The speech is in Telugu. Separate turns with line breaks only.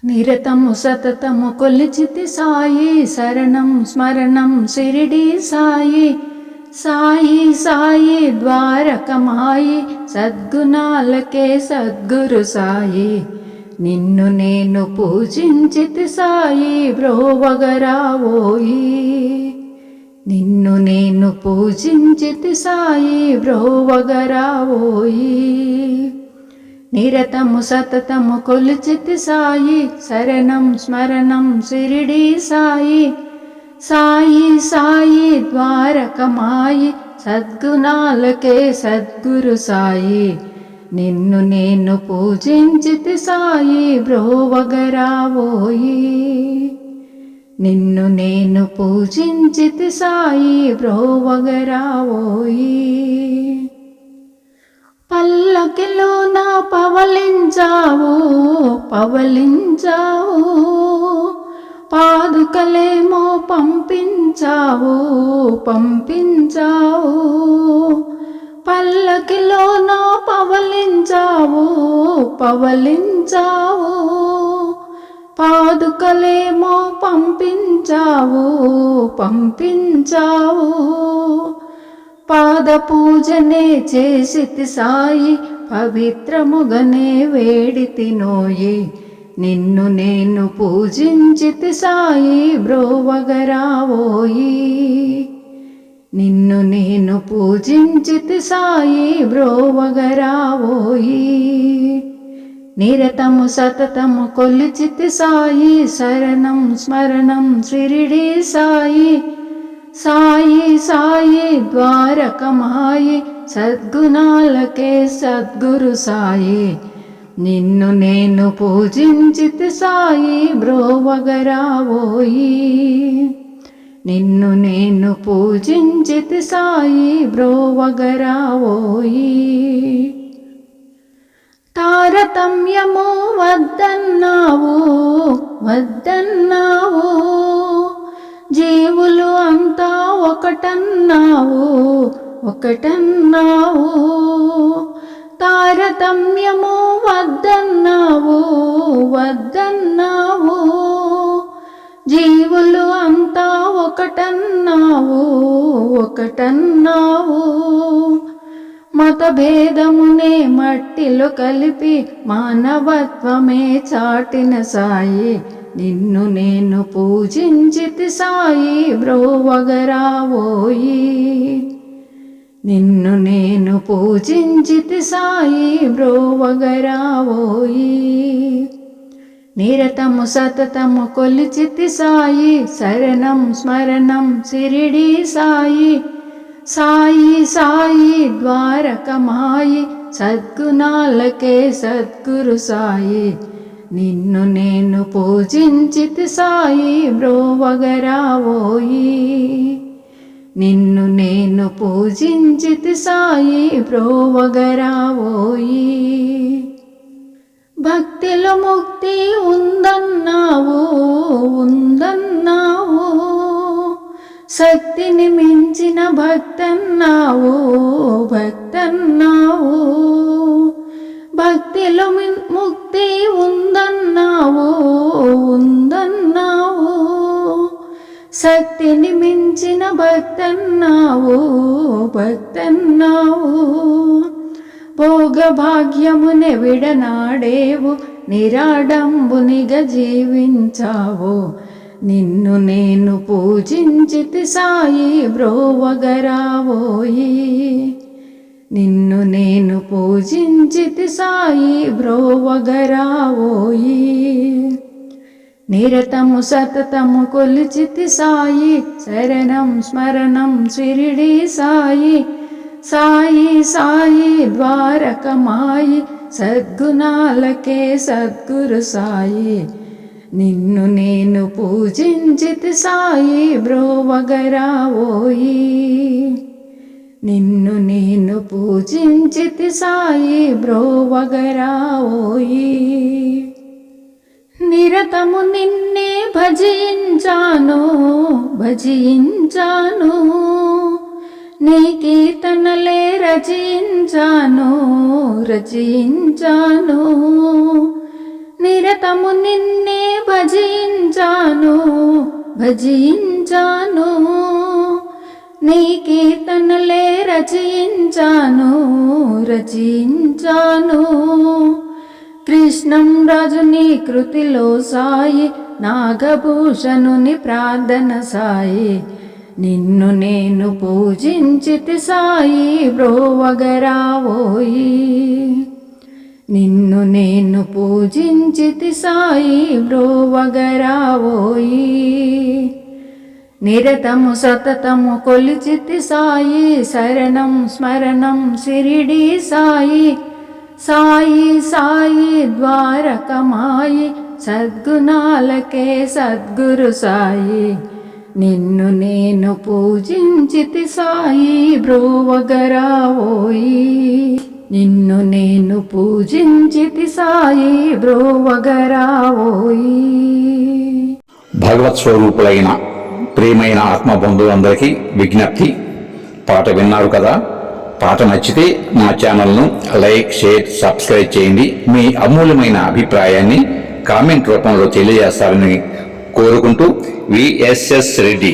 నిరతము సతతము కొలిచితి సాయి, శరణం స్మరణం షిరిడి సాయి. సాయి సాయి ద్వారకమాయి, సద్గుణాలకే సద్గురు సాయి. నిన్ను నేను పూజించితి సాయి, బ్రోవగరావోయి. నిన్ను నేను పూజించితి సాయి, బ్రోవగరావోయి. నిరతము సతతము కొలిచితి సాయి, శరణం స్మరణం షిరిడి సాయి. సాయి సాయి ద్వారకమాయి, సద్గుణాలకే సద్గురు సాయి. నిన్ను నేను పూజించితి సాయి, బ్రోవగరావోయి. నిన్ను నేను పూజించితి సాయి, బ్రోవగరావోయి. పల్లకిలోన పవలించావు పవలించావు, పాదుకలేమో పంపించావు పంపించావు. పల్లకిలోన పవలించావు పవలించావు, పాదుకలేమో పంపించావు పంపించావు. పాద పూజనే చేసితి సాయి, పవిత్రముగనే వేడితి నోయి. నిన్ను నేను పూజించితి సాయి, బ్రోవగరావోయి. నిన్ను నేను పూజించితి సాయి, బ్రోవగరావోయి. నిరతము సతతము కొలిచితి సాయి, శరణం స్మరణం షిరిడి సాయి. సాయి సాయి ద్వారకమాయి, సద్గుణాలకే సద్గురు సాయి. నిన్ను నేను పూజించితి సాయి, బ్రోవగరావోయి. నిన్ను నేను పూజించితి సాయి, బ్రోవగరావోయి. తారతమ్యము వద్దన్నావు వద్దన్నావు, జీవులు అంతా ఒకటన్నావు ఒకటన్నావు. తారతమ్యము వద్దన్నావు వద్దన్నావు, జీవులు అంతా ఒకటన్నావు ఒకటన్నావు. మతభేదమునే మట్టిలో కలిపి, మానవత్వమే చాటిన సాయి. నిన్ను నేను పూజించితి సాయి, బ్రోవగరావోయి. నిన్ను నేను పూజించితి సాయి, బ్రోవగరావోయి. నిరతము సతతము కొలిచితి సాయి, శరణం స్మరణం షిరిడి సాయి. సాయి సాయి ద్వారకమాయి, సద్గుణాలకే సద్గురు సాయి. నిన్ను నేను పూజించితి సాయి, బ్రోవగరావోయి. నిన్ను నేను పూజించితి సాయి, బ్రోవగరావోయి. భక్తిలో ముక్తి ఉందన్నావు ఉందన్నావు, శక్తిని మించిన భక్తన్నావు భక్తన్నావు. భక్తిలో ముక్తి ఉందన్నావు ఉందన్నావు, శక్తిని మించిన భక్తన్నావు భక్తన్నావు. భోగభాగ్యమునే విడనాడేవు, నిరాడంబునిగా జీవించావు. నిన్ను నేను పూజించితి సాయి, బ్రోవగరావోయి. నిన్ను నేను పూజించితి సాయి, బ్రోవగరావోయి. నిరతము సతతము కొలిచితి సాయి, శరణం స్మరణం షిరిడి సాయి. సాయి సాయి ద్వారకమాయి, సద్గుణాలకే సద్గురు సాయి. నిన్ను నేను పూజించితి సాయి, బ్రోవగరావోయి. నిన్ను నేను పూజించితి సాయి, బ్రోవగరావోయి. నిరతము నిన్నే భజించాను భజించాను, నీ కీర్తనలే రచించాను రచించాను. నిరతము నిన్నే భజించాను భజించాను, నీ కీర్తనలే రచించాను రచించాను. కృష్ణం రాజుని కృతిలో సాయి, నాగభూషణుని ప్రార్థన సాయి, నిన్ను నేను పూజించితి సాయి బ్రోవగరావోయి. నిన్ను నేను పూజించితి సాయి బ్రోవగరావోయి. నిరతము సతతము కొలిచితి సాయి, శరణం స్మరణం శిరిడి సాయి. సాయి సాయి ద్వారకమాయి, సద్గుణాలకే సద్గురు సాయి, నిన్ను నేను పూజించితి సాయి బ్రోవగరావోయి. నిన్ను నేను పూజించితి సాయి బ్రోవగరావోయి.
భగవత్ స్వరూపులైన ప్రియమైన ఆత్మబంధువులందరికీ విజ్ఞప్తి, పాట విన్నారు కదా. పాట నచ్చితే నా ఛానల్ను లైక్, షేర్, సబ్స్క్రైబ్ చేయండి. మీ అమూల్యమైన అభిప్రాయాన్ని కామెంట్ రూపంలో తెలియజేస్తారని కోరుకుంటూ, విఎస్ఎస్ రెడ్డి.